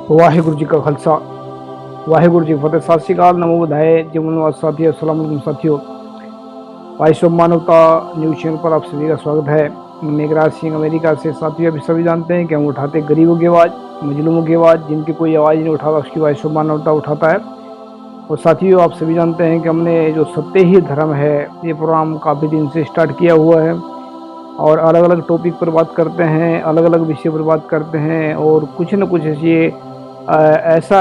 वाहिगुरु जी का खालसा वाहिगुरु जी की फतेह। सत श्री अकाल, नमो बुधाए, जीवनवाद साथी, अस्सलाम वालेकुम साथियों। वैश्व मानवता न्यूज चैनल पर आप सभी का स्वागत है। मेघराज सिंह अमेरिका से। साथियों, अभी सभी जानते हैं कि हम उठाते गरीबों की आवाज़, मजलूमों की आवाज़, जिनकी कोई आवाज़ नहीं उठाता उसकी वैश्व मानवता उठाता है। और साथियों, आप सभी जानते हैं कि हमने जो सत्य ही धर्म है ये प्रोग्राम काफ़ी दिन से स्टार्ट किया हुआ है और अलग अलग टॉपिक पर बात करते हैं, अलग अलग विषय पर बात करते हैं और कुछ न कुछ ऐसी ऐसा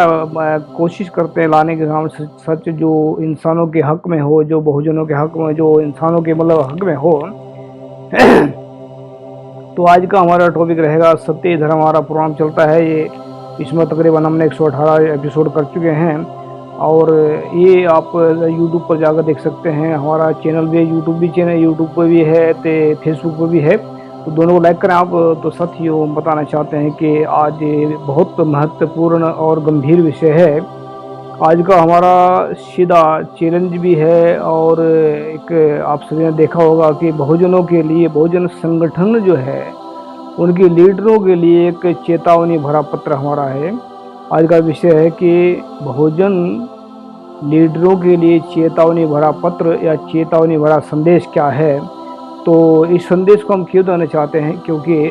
कोशिश करते हैं लाने के सामने सच जो इंसानों के हक में हो, जो बहुजनों के हक में, जो इंसानों के हक में हो। तो आज का हमारा टॉपिक रहेगा सत्य धर्म। हमारा प्रोग्राम चलता है ये, इसमें तकरीबन हमने 118 एपिसोड कर चुके हैं और ये आप यूट्यूब पर जाकर देख सकते हैं। हमारा चैनल भी है, यूट्यूब भी चैनल, यूट्यूब पर भी है तो फेसबुक पर भी है, तो दोनों को लाइक करें आप। तो साथियों, बताना चाहते हैं कि आज बहुत महत्वपूर्ण और गंभीर विषय है। आज का हमारा सीधा चैलेंज भी है और एक आप सभी ने देखा होगा कि बहुजनों के लिए, बहुजन संगठन जो है उनके लीडरों के लिए एक चेतावनी भरा पत्र हमारा है। आज का विषय है कि बहुजन लीडरों के लिए चेतावनी भरा पत्र या चेतावनी भरा संदेश क्या है। तो इस संदेश को हम क्यों देना चाहते हैं, क्योंकि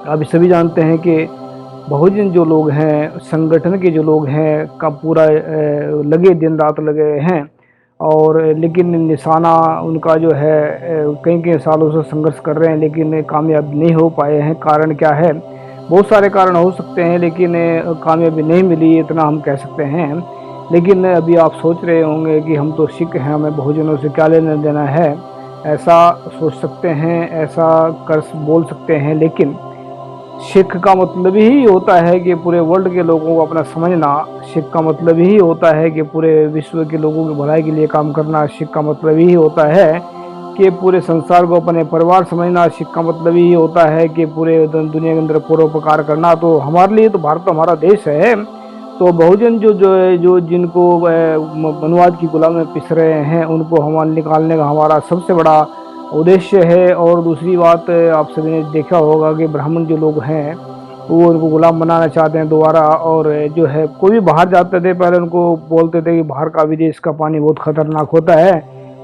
आप सभी जानते हैं कि बहुजन जो लोग हैं, संगठन के जो लोग हैं का पूरा लगे, दिन रात लगे हैं और लेकिन निशाना उनका जो है कई कई सालों से संघर्ष कर रहे हैं लेकिन कामयाब नहीं हो पाए हैं। कारण क्या है? बहुत सारे कारण हो सकते हैं लेकिन कामयाबी नहीं मिली, इतना हम कह सकते हैं। लेकिन अभी आप सोच रहे होंगे कि हम तो सिख हैं, हमें बहुजनों से क्या लेना देना है, ऐसा सोच सकते हैं, ऐसा कर बोल सकते हैं। लेकिन सिख का मतलब ही होता है कि पूरे वर्ल्ड के लोगों को अपना समझना। सिख का मतलब ही होता है कि पूरे विश्व के लोगों की भलाई के लिए काम करना। सिख का मतलब ही होता है कि पूरे संसार को अपने परिवार समझना। सिख का मतलब ही होता है कि पूरे दुनिया के अंदर परोपकार करना। तो हमारे लिए तो भारत हमारा देश है। तो बहुजन जो जिनको वनवाद की गुलामी में पिस रहे हैं उनको हम निकालने का हमारा सबसे बड़ा उद्देश्य है। और दूसरी बात, आप सभी ने देखा होगा कि ब्राह्मण जो लोग हैं वो उनको गुलाम बनाना चाहते हैं दोबारा। और जो है कोई भी बाहर जाते थे पहले उनको बोलते थे कि बाहर का विदेश का पानी बहुत खतरनाक होता है,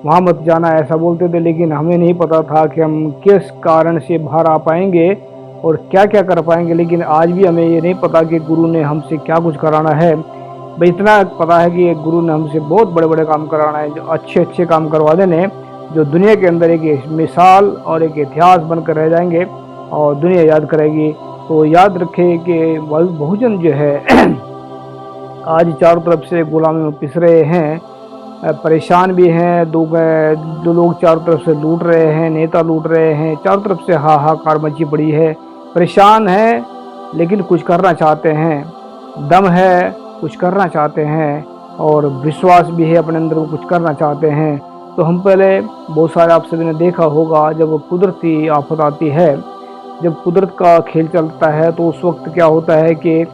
वहाँ मत जाना, ऐसा बोलते थे। लेकिन हमें नहीं पता था कि हम किस कारण से बाहर आ पाएंगे और क्या क्या कर पाएंगे। लेकिन आज भी हमें ये नहीं पता कि गुरु ने हमसे क्या कुछ कराना है। भाई इतना पता है कि गुरु ने हमसे बहुत बड़े बड़े काम कराना है, जो अच्छे अच्छे काम करवा देने, जो दुनिया के अंदर एक मिसाल और एक इतिहास बनकर रह जाएंगे और दुनिया याद करेगी। तो याद रखें कि बहुजन जो है आज चारों तरफ से गुलामी में पिस रहे हैं, परेशान भी हैं। दो लोग चारों तरफ से लूट रहे हैं, नेता लूट रहे हैं, चारों तरफ से हाहाकार मची पड़ी है। परेशान हैं लेकिन कुछ करना चाहते हैं, दम है, कुछ करना चाहते हैं और विश्वास भी है अपने अंदर, वो कुछ करना चाहते हैं। तो हम पहले बहुत सारे आप सभी ने देखा होगा, जब कुदरती आफत आती है, जब कुदरत का खेल चलता है तो उस वक्त क्या होता है कि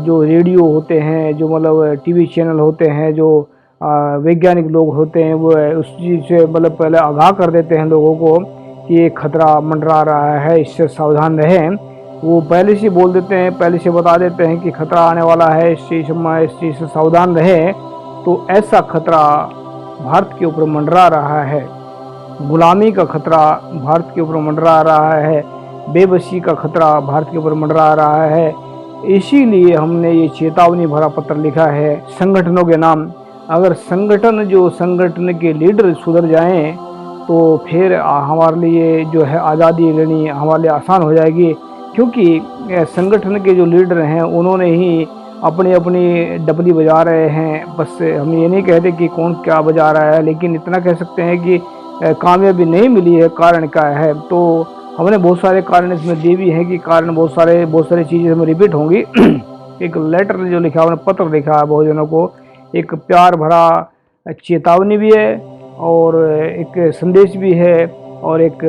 जो रेडियो होते हैं, जो मतलब टीवी चैनल होते हैं, जो वैज्ञानिक लोग होते हैं, वो उस चीज़ से मतलब पहले आगाह कर देते हैं लोगों को कि ये खतरा मंडरा रहा है, इससे सावधान रहें। वो पहले से बोल देते हैं, पहले से बता देते हैं कि खतरा आने वाला है, इस चीज़ से सावधान रहें। तो ऐसा खतरा भारत के ऊपर मंडरा रहा है, गुलामी का खतरा भारत के ऊपर मंडरा रहा है, बेबसी का खतरा भारत के ऊपर मंडरा रहा है। इसीलिए हमने ये चेतावनी भरा पत्र लिखा है संगठनों के नाम। अगर संगठन के लीडर सुधर जाएं तो फिर हमारे लिए जो है आज़ादी लेनी हमारे लिए आसान हो जाएगी। क्योंकि संगठन के जो लीडर हैं उन्होंने ही अपनी अपनी डबली बजा रहे हैं। बस हम ये नहीं कहते कि कौन क्या बजा रहा है, लेकिन इतना कह सकते हैं कि कामयाबी नहीं मिली है। कारण क्या है? तो हमने बहुत सारे कारण इसमें दिए भी हैं कि कारण बहुत सारी चीज़ें इसमें रिपीट होंगी। एक लेटर जो लिखा है, पत्र लिखा है बहुजनों को, एक प्यार भरा चेतावनी भी है और एक संदेश भी है और एक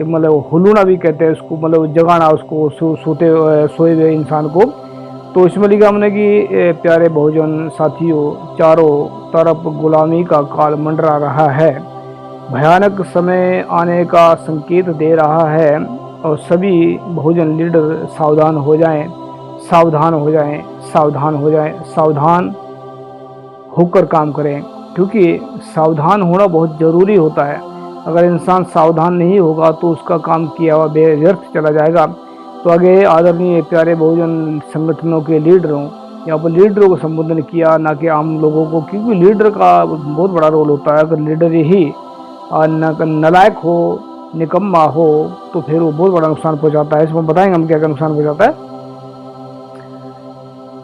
मतलब हुलूना भी कहते हैं उसको, मतलब जगाना उसको, सोए हुए इंसान को। तो इसमें लिखा हमने कि प्यारे बहुजन साथियों, चारों तरफ गुलामी का काल मंडरा रहा है, भयानक समय आने का संकेत दे रहा है और सभी बहुजन लीडर सावधान हो जाएं। सावधान हो जाएं, सावधान हो जाएं, सावधान होकर काम करें, क्योंकि सावधान होना बहुत ज़रूरी होता है। अगर इंसान सावधान नहीं होगा तो उसका काम किया हुआ व्यर्थ चला जाएगा। तो आगे आदरणीय प्यारे बहुजन संगठनों के लीडरों, यहाँ पर लीडरों को संबोधन किया, ना कि आम लोगों को, क्योंकि लीडर का बहुत बड़ा रोल होता है। अगर लीडर ही नालायक हो, निकम्मा हो, तो फिर वो बहुत बड़ा नुकसान पहुंचाता है। इसमें बताएंगे हम क्या क्या नुकसान पहुंचाता है।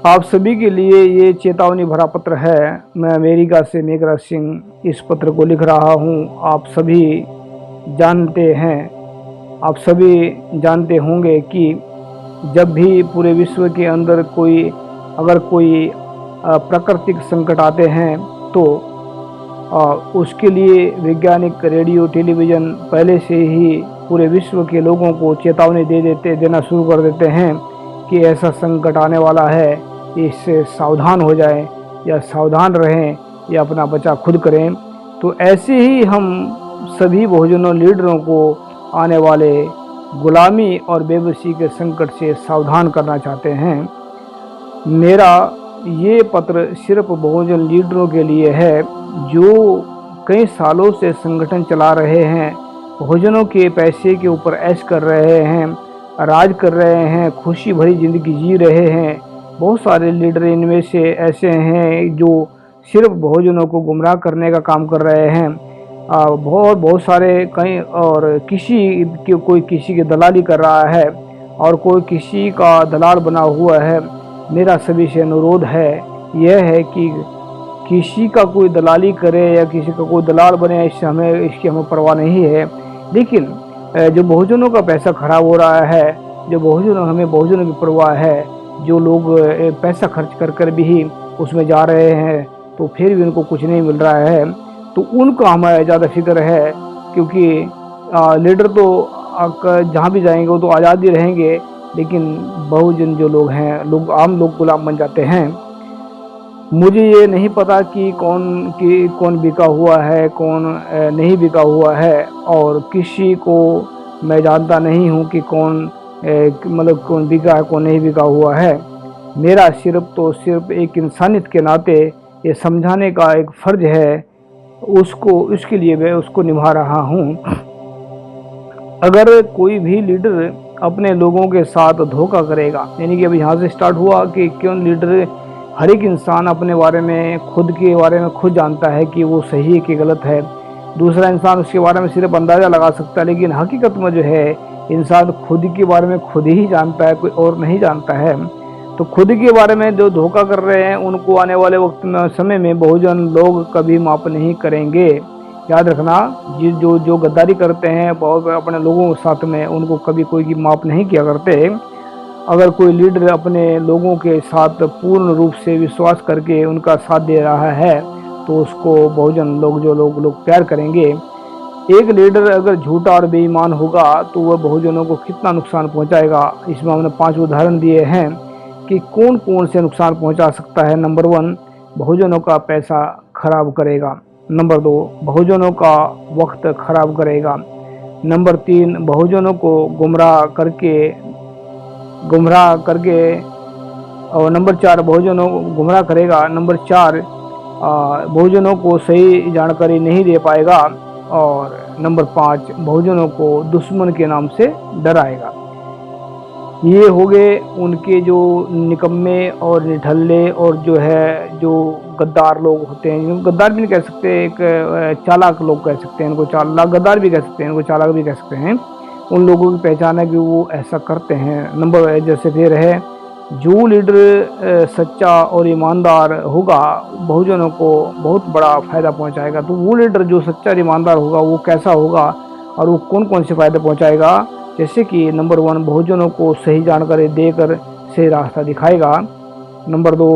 आप सभी के लिए ये चेतावनी भरा पत्र है। मैं अमेरिका से मेघराज सिंह इस पत्र को लिख रहा हूँ। आप सभी जानते होंगे कि जब भी पूरे विश्व के अंदर अगर कोई प्राकृतिक संकट आते हैं तो उसके लिए वैज्ञानिक रेडियो टेलीविज़न पहले से ही पूरे विश्व के लोगों को चेतावनी देना शुरू कर देते हैं कि ऐसा संकट आने वाला है, इससे सावधान हो जाएं या सावधान रहें या अपना बचाव खुद करें। तो ऐसे ही हम सभी बहुजनों लीडरों को आने वाले गुलामी और बेबसी के संकट से सावधान करना चाहते हैं। मेरा ये पत्र सिर्फ बहुजन लीडरों के लिए है जो कई सालों से संगठन चला रहे हैं, बहुजनों के पैसे के ऊपर ऐश कर रहे हैं, राज कर रहे हैं, खुशी भरी ज़िंदगी जी रहे हैं। बहुत सारे लीडर इनमें से ऐसे हैं जो सिर्फ बहुजनों को गुमराह करने का काम कर रहे हैं। बहुत सारे कई, और कोई किसी की दलाली कर रहा है और कोई किसी का दलाल बना हुआ है। मेरा सभी से अनुरोध है, यह है कि किसी का कोई दलाली करे या किसी का कोई दलाल बने, इसकी हमें परवाह नहीं है। लेकिन जो बहुजनों का पैसा खराब हो रहा है, हमें बहुजनों की परवाह है, जो लोग पैसा खर्च कर भी उसमें जा रहे हैं तो फिर भी उनको कुछ नहीं मिल रहा है, तो उनको हमें ज़्यादा फिक्र है। क्योंकि लीडर तो जहाँ भी जाएंगे वो तो आज़ाद ही रहेंगे, लेकिन बहुजन जो लोग हैं, आम लोग गुलाम बन जाते हैं। मुझे ये नहीं पता कि कौन बिका हुआ है, कौन नहीं बिका हुआ है, और किसी को मैं जानता नहीं हूँ कि कौन बिका है, कौन नहीं बिका हुआ है। मेरा सिर्फ एक इंसानियत के नाते ये समझाने का एक फ़र्ज है, उसके लिए मैं उसको निभा रहा हूँ। अगर कोई भी लीडर अपने लोगों के साथ धोखा करेगा, यानी कि अभी यहाँ से स्टार्ट हुआ कि क्यों लीडर, हर एक इंसान अपने बारे में खुद जानता है कि वो सही है कि गलत है। दूसरा इंसान उसके बारे में सिर्फ अंदाज़ा लगा सकता है, लेकिन हकीकत में जो है इंसान खुद के बारे में खुद ही जानता है, कोई और नहीं जानता है। तो खुद के बारे में जो धोखा कर रहे हैं उनको आने वाले समय में बहुजन लोग कभी माफ़ नहीं करेंगे। याद रखना, जो गद्दारी करते हैं अपने लोगों के साथ में, उनको कभी कोई माफ़ नहीं किया करते। अगर कोई लीडर अपने लोगों के साथ पूर्ण रूप से विश्वास करके उनका साथ दे रहा है तो उसको बहुजन लोग प्यार करेंगे। एक लीडर अगर झूठा और बेईमान होगा तो वह बहुजनों को कितना नुकसान पहुंचाएगा, इसमें हमने 5 उदाहरण दिए हैं कि कौन कौन से नुकसान पहुंचा सकता है। नंबर 1, बहुजनों का पैसा खराब करेगा। नंबर 2, बहुजनों का वक्त खराब करेगा। नंबर 3, बहुजनों को गुमराह करके और नंबर 4, बहुजनों को गुमराह करेगा। नंबर 4, बहुजनों को सही जानकारी नहीं दे पाएगा। और नंबर 5, बहुजनों को दुश्मन के नाम से डराएगा। ये हो गए उनके जो निकम्मे और निठल्ले और जो गद्दार लोग होते हैं। गद्दार भी नहीं कह सकते, एक चालाक लोग कह सकते हैं इनको, गद्दार भी कह सकते हैं इनको, चालाक भी कह सकते हैं। उन लोगों की पहचान है कि वो ऐसा करते हैं। जैसे फिर है, जो लीडर सच्चा और ईमानदार होगा बहुजनों को बहुत बड़ा फ़ायदा पहुंचाएगा। तो वो लीडर जो सच्चा और ईमानदार होगा वो कैसा होगा और वो कौन कौन से फ़ायदे पहुंचाएगा। जैसे कि नंबर 1, बहुजनों को सही जानकारी देकर सही रास्ता दिखाएगा। नंबर 2,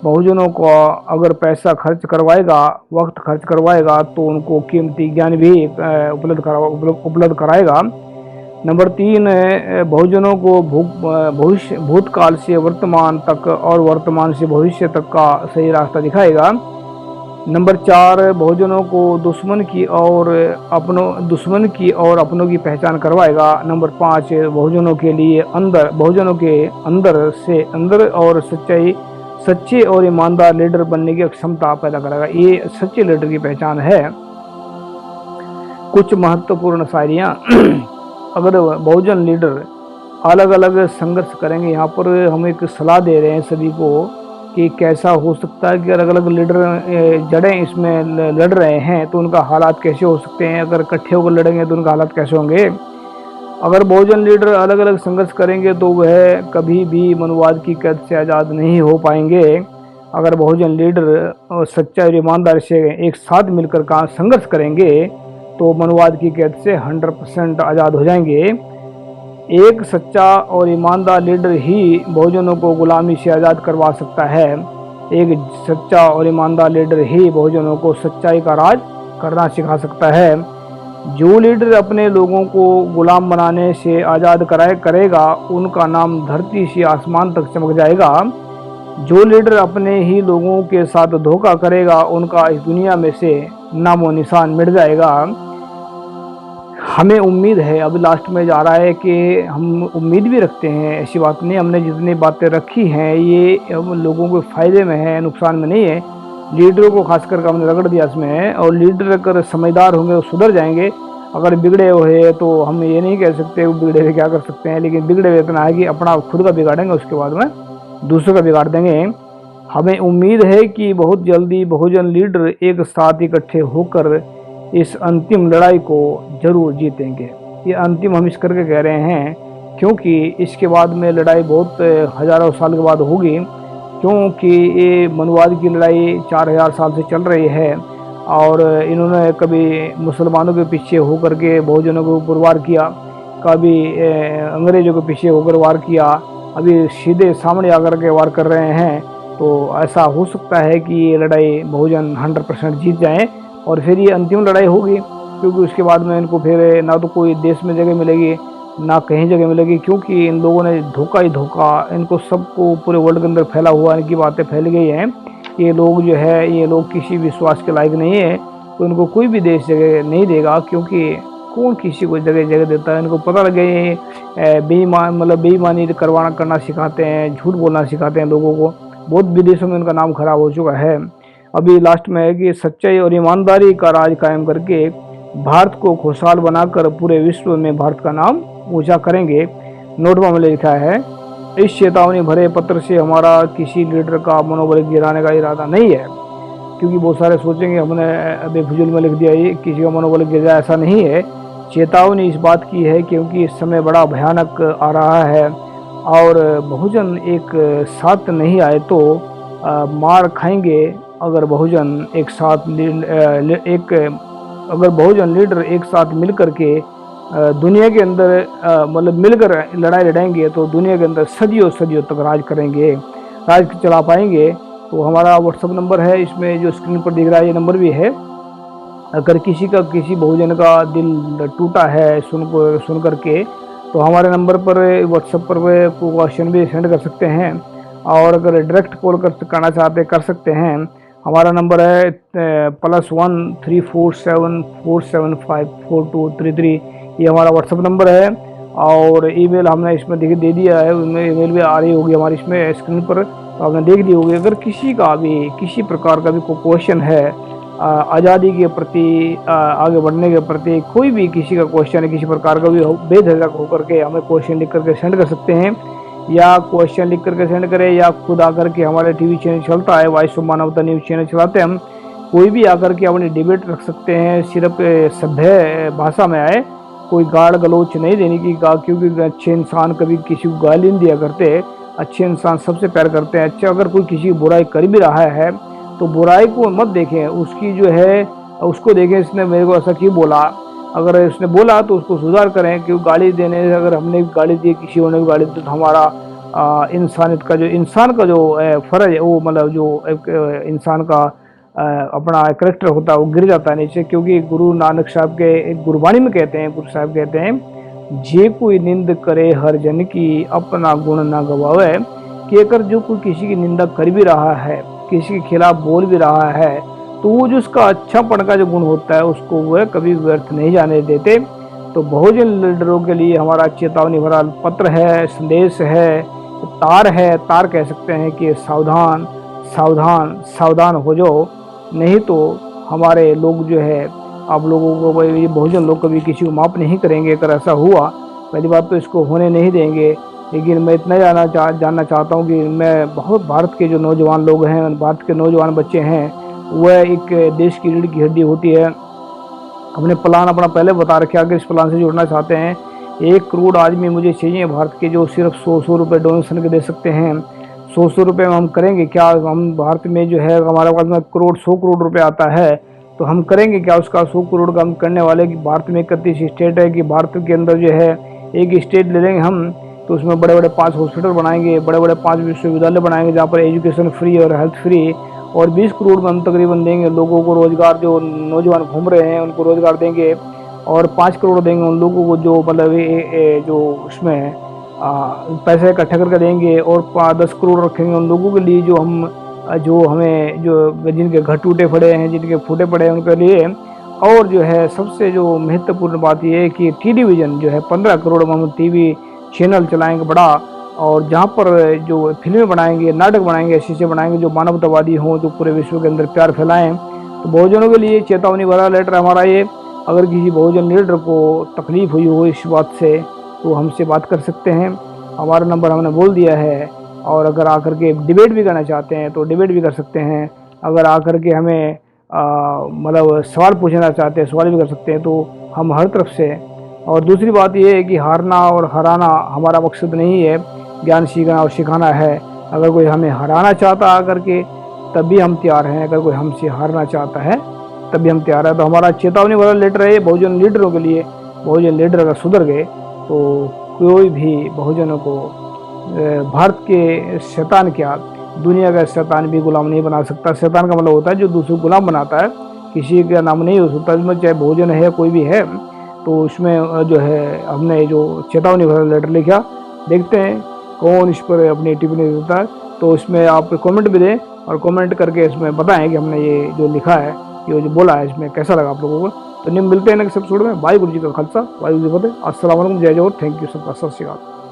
बहुजनों को अगर पैसा खर्च करवाएगा, वक्त खर्च करवाएगा, तो उनको कीमती ज्ञान भी उपलब्ध कराएगा। नंबर 3, बहुजनों को भूतकाल से वर्तमान तक और वर्तमान से भविष्य तक का सही रास्ता दिखाएगा। नंबर 4, बहुजनों को दुश्मन की और अपनों की पहचान करवाएगा। नंबर 5, बहुजनों के अंदर और सच्चे और ईमानदार लीडर बनने की क्षमता पैदा करेगा। ये सच्चे लीडर की पहचान है। कुछ महत्वपूर्ण शायरियाँ अगर बहुजन लीडर अलग अलग संघर्ष करेंगे, यहाँ पर हम एक सलाह दे रहे हैं सभी को कि कैसा हो सकता है कि अलग अलग लीडर जड़ें इसमें लड़ रहे हैं तो उनका हालात कैसे हो सकते हैं, अगर इकट्ठे होकर लड़ेंगे तो उनका हालात कैसे होंगे। अगर बहुजन लीडर अलग अलग संघर्ष करेंगे तो वह कभी भी मनुवाद की कैद से आज़ाद नहीं हो पाएंगे। अगर बहुजन लीडर सच्चाई और ईमानदारी से एक साथ मिलकर संघर्ष करेंगे तो मनुवाद की कैद से 100% आज़ाद हो जाएंगे। एक सच्चा और ईमानदार लीडर ही बहुजनों को गुलामी से आज़ाद करवा सकता है। एक सच्चा और ईमानदार लीडर ही बहुजनों को सच्चाई का राज करना सिखा सकता है। जो लीडर अपने लोगों को गुलाम बनाने से आज़ाद करेगा, उनका नाम धरती से आसमान तक चमक जाएगा। जो लीडर अपने ही लोगों के साथ धोखा करेगा, उनका इस दुनिया में से नामो निशान मिट जाएगा। हमें उम्मीद है, अभी लास्ट में जा रहा है कि हम उम्मीद भी रखते हैं, ऐसी बात नहीं, हमने जितनी बातें रखी हैं ये हम लोगों को फ़ायदे में है, नुकसान में नहीं है। लीडरों को खास करके हमने रगड़ दिया इसमें, और लीडर अगर समझदार होंगे वो सुधर जाएंगे। अगर बिगड़े हुए तो हम ये नहीं कह सकते वो बिगड़े हुए क्या कर सकते हैं, लेकिन बिगड़े हुए इतना है कि अपना खुद का बिगाड़ेंगे, उसके बाद में दूसरों का बिगाड़ देंगे। हमें उम्मीद है कि बहुत जल्दी बहुजन लीडर एक साथ इकट्ठे होकर इस अंतिम लड़ाई को जरूर जीतेंगे। ये अंतिम हम इस करके कह रहे हैं क्योंकि इसके बाद में लड़ाई बहुत हज़ारों साल के बाद होगी, क्योंकि ये मनुवाद की लड़ाई 4000 साल से चल रही है और इन्होंने कभी मुसलमानों के पीछे होकर के बहुजनों के ऊपर वार किया, कभी अंग्रेज़ों के पीछे होकर वार किया, अभी सीधे सामने आकर के वार कर रहे हैं। तो ऐसा हो सकता है कि ये लड़ाई बहुजन 100% जीत जाएं और फिर ये अंतिम लड़ाई होगी, क्योंकि उसके बाद में इनको फिर ना तो कोई देश में जगह मिलेगी ना कहीं जगह मिलेगी, क्योंकि इन लोगों ने धोखा ही धोखा, इनको सबको पूरे वर्ल्ड के अंदर फैला हुआ, इनकी बातें फैल गई हैं। ये लोग जो है, ये लोग किसी विश्वास के लायक नहीं है, तो इनको कोई भी देश जगह नहीं देगा, क्योंकि कौन किसी को जगह देता है। इनको पता लग गए बेईमानी करना सिखाते हैं, झूठ बोलना सिखाते हैं लोगों को। बहुत विदेशों में उनका नाम खराब हो चुका है। अभी लास्ट में है कि सच्चाई और ईमानदारी का राज कायम करके भारत को खुशहाल बनाकर पूरे विश्व में भारत का नाम ऊंचा करेंगे। नोटबुक में लिखा है, इस चेतावनी भरे पत्र से हमारा किसी लीडर का मनोबल गिराने का इरादा नहीं है, क्योंकि बहुत सारे सोचेंगे हमने अभी फजूल में लिख दिया, ये किसी का मनोबल गिर जाए, ऐसा नहीं है। चेतावनी इस बात की है क्योंकि इस समय बड़ा भयानक आ रहा है और बहुजन एक साथ नहीं आए तो मार खाएंगे। अगर बहुजन अगर बहुजन लीडर एक साथ मिलकर के दुनिया के अंदर मिलकर लड़ाई लड़ेंगे तो दुनिया के अंदर सदियों सदियों तक राज करेंगे, राज चला पाएंगे। तो हमारा व्हाट्सएप नंबर है, इसमें जो स्क्रीन पर दिख रहा है ये नंबर भी है। अगर किसी बहुजन का दिल टूटा है सुन करके, तो हमारे नंबर पर व्हाट्सएप पर क्वेश्चन भी सेंड कर सकते हैं, और अगर डायरेक्ट कॉल करना चाहते कर सकते हैं। हमारा नंबर है +1 347 475 4233, ये हमारा व्हाट्सएप नंबर है। और ईमेल हमने इसमें दे दिया है, उसमें ईमेल भी आ रही होगी हमारी इसमें स्क्रीन पर, तो आपने देख दी होगी। अगर किसी का भी किसी प्रकार का भी कोई क्वेश्चन है आज़ादी के प्रति, आगे बढ़ने के प्रति, कोई भी किसी का क्वेश्चन है किसी प्रकार का भी, बेझिझक होकर के हमें क्वेश्चन लिख करके सेंड कर सकते हैं, या क्वेश्चन लिख करके सेंड करें, या खुद आकर के हमारे टीवी चैनल चलता है, वॉइस ऑफ मानवता न्यूज़ चैनल चलाते हैं हम, कोई भी आकर के अपनी डिबेट रख सकते हैं। सिर्फ सभ्य भाषा में आए, कोई गाड़ गलोच नहीं देने की, क्योंकि अच्छे इंसान कभी किसी को गाली नहीं दिया करते, अच्छे इंसान सबसे प्यार करते हैं। अच्छा, अगर कोई किसी की बुराई कर भी रहा है तो बुराई को मत देखें, उसकी जो है उसको देखें, इसने मेरे को ऐसा क्यों बोला, अगर इसने बोला तो उसको सुधार करें। क्यों गाली देने, अगर हमने गाली दी, किसी ने भी गाली दी, तो हमारा इंसानियत का जो इंसान का जो फ़र्ज है, वो जो इंसान का अपना करेक्टर होता है वो गिर जाता है नीचे। क्योंकि गुरु नानक साहब के एक गुरबाणी में कहते हैं, गुरु साहब कहते हैं, जे कोई निंद करे हर जन की अपना गुण ना गवावे, कि अगर जो कोई किसी की निंदा कर भी रहा है, किसी के खिलाफ बोल भी रहा है, तो वो जो उसका अच्छापन का जो गुण होता है उसको वह कभी व्यर्थ नहीं जाने देते। तो बहुजन लीडरों के लिए हमारा चेतावनी भरा पत्र है, संदेश है, तार कह सकते हैं कि सावधान सावधान सावधान हो जाओ, नहीं तो हमारे लोग जो है आप लोगों को, ये बहुजन लोग कभी किसी को माफ़ नहीं करेंगे। अगर ऐसा हुआ, पहली बात तो इसको होने नहीं देंगे। लेकिन मैं इतना जानना चाहता हूँ कि मैं बहुत भारत के जो नौजवान लोग हैं, भारत के नौजवान बच्चे हैं, वह एक देश की रीढ़ की हड्डी होती है। हमने प्लान अपना पहले बता रखे, अगर इस प्लान से जुड़ना चाहते हैं 1 करोड़ आदमी मुझे चाहिए भारत के, जो सिर्फ 100 रुपये डोनेशन के दे सकते हैं। 100 रुपये में हम करेंगे क्या? हम भारत में जो है हमारे पास में 100 करोड़ रुपये आता है, तो हम करेंगे क्या उसका? 100 करोड़ का हम करने वाले कि भारत में 31 स्टेट है, कि भारत के अंदर जो है एक स्टेट ले लेंगे हम, तो उसमें बड़े बड़े 5 हॉस्पिटल बनाएंगे, बड़े बड़े 5 विश्वविद्यालय बनाएंगे जहाँ पर एजुकेशन फ्री और हेल्थ फ्री, और 20 करोड़ में हम तकरीबन देंगे लोगों को रोज़गार। जो नौजवान घूम रहे हैं उनको रोज़गार देंगे, और 5 करोड़ देंगे उन लोगों को जो मतलब जो उसमें पैसे इकट्ठा करके देंगे, और 10 करोड़ रखेंगे उन लोगों के लिए जो हमें जो जिनके घर टूटे पड़े हैं, जिनके फूटे पड़े हैं उनके लिए। और जो है सबसे जो महत्वपूर्ण बात ये है कि टेलीविज़न जो है 15 करोड़ में हम टीवी चैनल चलाएंगे बड़ा, और जहाँ पर जो फिल्में बनाएंगे, नाटक बनाएंगे, ऐसे बनाएंगे जो मानवतावादी हों, जो पूरे विश्व के अंदर प्यार फैलाएं। तो बहुजनों के लिए चेतावनी भरा लेटर हमारा ये। अगर किसी बहुजन लीडर को तकलीफ़ हुई हो इस बात से, तो हमसे बात कर सकते हैं, हमारा नंबर हमने बोल दिया है। और अगर आकर के डिबेट भी करना चाहते हैं तो डिबेट भी कर सकते हैं। अगर आकर के हमें मतलब सवाल पूछना चाहते हैं, सवाल भी कर सकते हैं, तो हम हर तरफ से। और दूसरी बात यह है कि हारना और हराना हमारा मकसद नहीं है, ज्ञान सीखना और सिखाना है। अगर कोई हमें हराना चाहता आकर के, तब भी हम तैयार हैं। अगर कोई हमसे हारना चाहता है तब भी हम तैयार हैं। तो हमारा चेतावनी वाला लेटर है बहुजन लीडरों के लिए। बहुजन लीडर अगर सुधर गए तो कोई भी बहुजनों को भारत के शैतान क्या, दुनिया का शैतान भी गुलाम नहीं बना सकता। शैतान का मतलब होता है जो दूसरे गुलाम बनाता है, किसी का नाम नहीं हो सकता। इसमें चाहे बहुजन है कोई भी है, तो उसमें जो है हमने जो चेतावनी भरा लेटर लिखा, देखते हैं कौन इस पर अपनी टिप्पणी देता है। तो इसमें आप कमेंट भी दें, और कमेंट करके इसमें बताएं कि हमने ये जो लिखा है, ये जो बोला है, इसमें कैसा लगा आप लोगों को। तो मिलते हैं नेक्स्ट एपिसोड में। वाहिगुरू जी का खालसा, वाहिगुरू जी की फतेह। अस्सलाम वालेकुम, जय जोहर, थैंक यू सबका, सत श्री अकाल।